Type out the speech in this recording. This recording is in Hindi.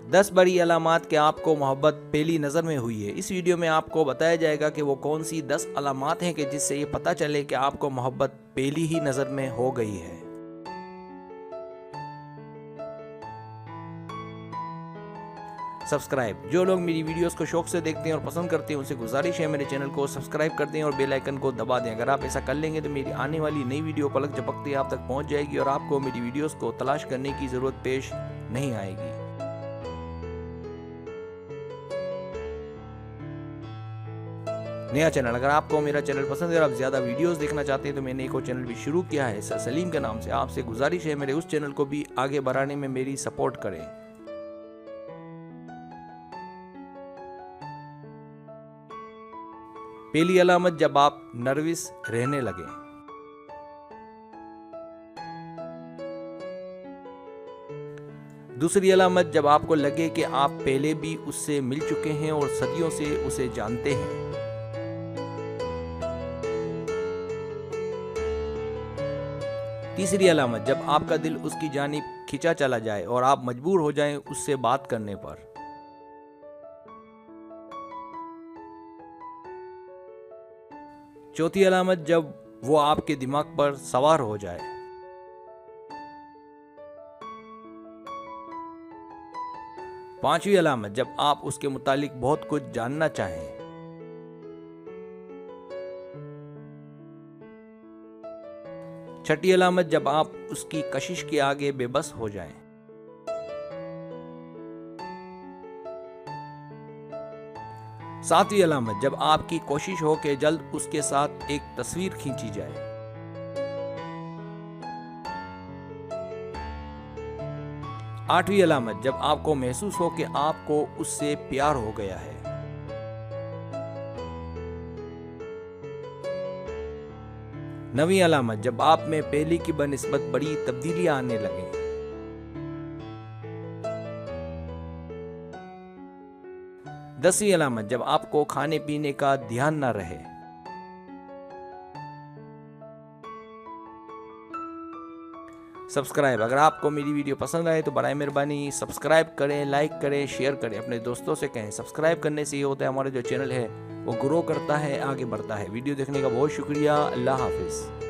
10 बड़ी अलामात कि आपको मोहब्बत पहली नज़र में हुई है। इस वीडियो में आपको बताया जाएगा कि वो कौन सी 10 अलामात हैं कि जिससे ये पता चले कि आपको मोहब्बत पहली ही नज़र में हो गई है। सब्सक्राइब। जो लोग मेरी वीडियोस को शौक से देखते हैं और पसंद करते हैं उनसे गुजारिश है मेरे चैनल को सब्सक्राइब कर दें और बेल आइकन को दबा दें। अगर आप ऐसा कर लेंगे तो मेरी आने वाली नई वीडियो पलक झपकते आप तक पहुंच जाएगी और आपको मेरी वीडियोस को तलाश करने की ज़रूरत पेश नहीं आएगी। नया चैनल, अगर आपको मेरा चैनल पसंद है और आप ज़्यादा वीडियोस देखना चाहते हैं तो मैंने एक और चैनल भी शुरू किया है सर सलीम के नाम से। आपसे गुजारिश है मेरे उस चैनल को भी आगे बढ़ाने में मेरी सपोर्ट करें। पहली अलामत, जब आप नर्वस रहने लगे। दूसरी अलामत, जब आपको लगे कि आप पहले भी उससे मिल चुके हैं और सदियों से उसे जानते हैं। तीसरी अलामत, जब आपका दिल उसकी जानिब खिंचा चला जाए और आप मजबूर हो जाएं उससे बात करने पर। चौथी अलामत, जब वो आपके दिमाग पर सवार हो जाए। पांचवी अलामत, जब आप उसके मुतालिक बहुत कुछ जानना चाहें। छठी अलामत, जब आप उसकी कशिश के आगे बेबस हो जाएं। सातवीं अलामत, जब आपकी कोशिश हो कि जल्द उसके साथ एक तस्वीर खींची जाए। आठवीं अलामत, जब आपको महसूस हो कि आपको उससे प्यार हो गया है। नवीं अलामत, जब आप में पहले की बनिस्बत बड़ी तब्दीलियां आने लगे। 10वीं अलामत, जब आपको खाने पीने का ध्यान न रहे। सब्सक्राइब। अगर आपको मेरी वीडियो पसंद आए तो बराए मेहरबानी सब्सक्राइब करें, लाइक करें, शेयर करें, अपने दोस्तों से कहें। सब्सक्राइब करने से ये होता है हमारा जो चैनल है वो ग्रो करता है, आगे बढ़ता है। वीडियो देखने का बहुत शुक्रिया। अल्लाह हाफिज़।